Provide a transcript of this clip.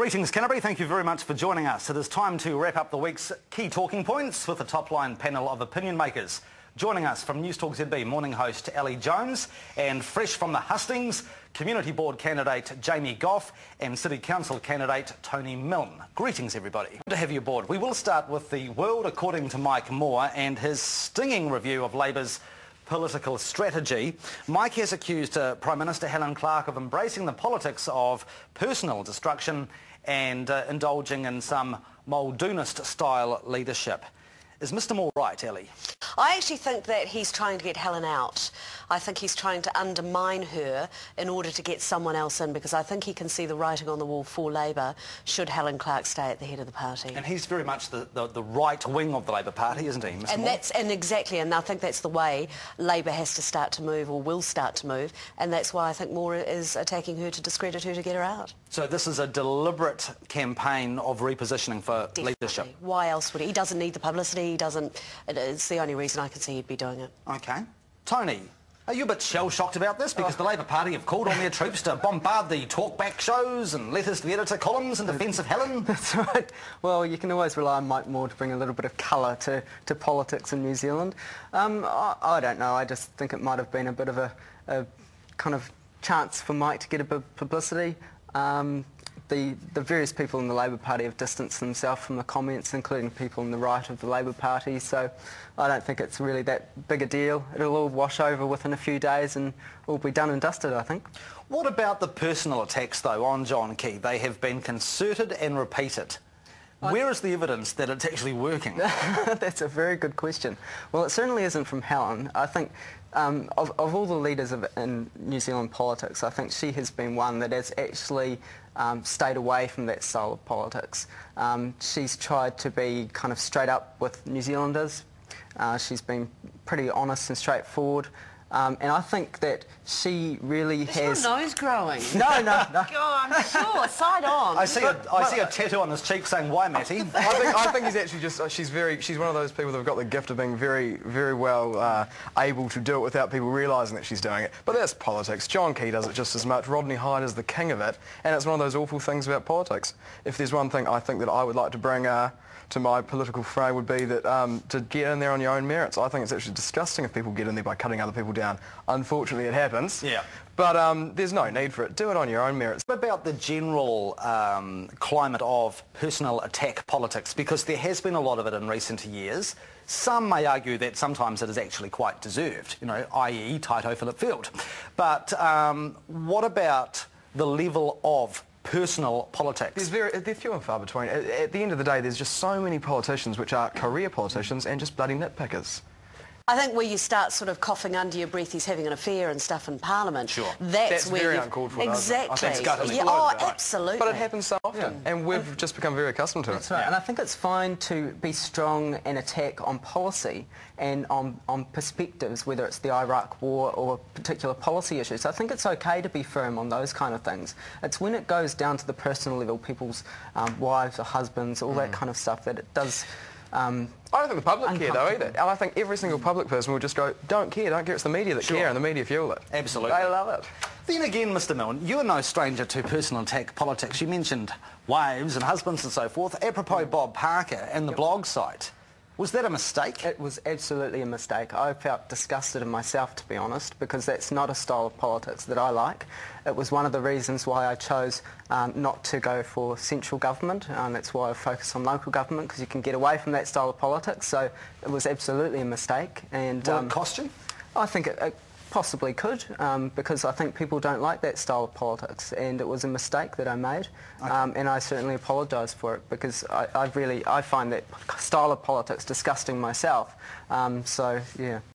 Greetings, Canterbury. Thank you very much for joining us. It is time to wrap up the week's key talking points with a top-line panel of opinion makers. Joining us from NewstalkZB, morning host Ellie Jones, and fresh from the hustings, Community Board candidate Jamie Gough and City Council candidate Tony Milne. Greetings, everybody. Good to have you aboard. We will start with the world according to Mike Moore and his stinging review of Labour's political strategy. Mike has accused Prime Minister Helen Clark of embracing the politics of personal destruction and indulging in some Muldoonist-style leadership. Is Mr Moore right, Ellie? I actually think that he's trying to get Helen out. I think he's trying to undermine her in order to get someone else in, because I think he can see the writing on the wall for Labour should Helen Clark stay at the head of the party. And he's very much the right wing of the Labour Party, isn't he, Mr Moore? And I think that's the way Labour has to start to move, or will start to move, and that's why I think Moore is attacking her to discredit her to get her out. So this is a deliberate campaign of repositioning for leadership. Why else would he? He doesn't need the publicity. He doesn't. It's the only reason I can see he'd be doing it. Okay. Tony, are you a bit shell-shocked about this? Because the Labour Party have called on their troops to bombard the talkback shows and letters to the editor columns in defence of Helen. That's right. Well, you can always rely on Mike Moore to bring a little bit of colour to politics in New Zealand. I don't know. I just think it might have been a bit of a kind of chance for Mike to get a bit of publicity. The various people in the Labour Party have distanced themselves from the comments, including people on the right of the Labour Party, so I don't think it's really that big a deal. It'll all wash over within a few days and all be done and dusted, I think. What about the personal attacks, though, on John Key? They have been concerted and repeated. Where is the evidence that it's actually working? That's a very good question. Well, it certainly isn't from Helen. I think of all the leaders in New Zealand politics, I think she has been one that has actually stayed away from that style of politics. She's tried to be kind of straight up with New Zealanders. She's been pretty honest and straightforward. And I think that she really has... your nose growing? No. God, I'm sure. Side on. I see a tattoo on his cheek saying Waimairi. I think he's actually just... She's one of those people that have got the gift of being very, very well able to do it without people realising that she's doing it. But that's politics. John Key does it just as much. Rodney Hyde is the king of it. And it's one of those awful things about politics. If there's one thing I think that I would like to bring to my political fray would be that to get in there on your own merits. I think it's actually disgusting if people get in there by cutting other people down. Unfortunately, it happens. Yeah. But there's no need for it. Do it on your own merits. What about the general climate of personal attack politics? Because there has been a lot of it in recent years. Some may argue that sometimes it is actually quite deserved, you know, i.e. Taito Philip Field. But what about the level of personal politics? They're few and far between. At the end of the day, there's just so many politicians which are career politicians and just bloody nitpickers. I think where you start sort of coughing under your breath, he's having an affair and stuff in Parliament. Sure. That's where very uncalled for. Exactly. I think it's gutted. Yeah, oh, absolutely. But it happens so often, and we've just become very accustomed to it. That's right, and I think it's fine to be strong and attack on policy and on perspectives, whether it's the Iraq War or particular policy issues. I think it's okay to be firm on those kind of things. It's when it goes down to the personal level, people's wives or husbands, all that kind of stuff, that it does... I don't think the public care though either. I think every single public person will just go, don't care, it's the media that care, and the media fuel it. Absolutely. They love it. Then again, Mr Milne, you are no stranger to personal attack politics. You mentioned wives and husbands and so forth. Apropos Bob Parker and the blog site. Was that a mistake? It was absolutely a mistake. I felt disgusted in myself, to be honest, because that's not a style of politics that I like. It was one of the reasons why I chose not to go for central government. That's why I focused on local government, because you can get away from that style of politics. So it was absolutely a mistake. And will it cost you? I think it possibly could, because I think people don't like that style of politics, and it was a mistake that I made, and I certainly apologise for it, because I find that style of politics disgusting myself. So yeah.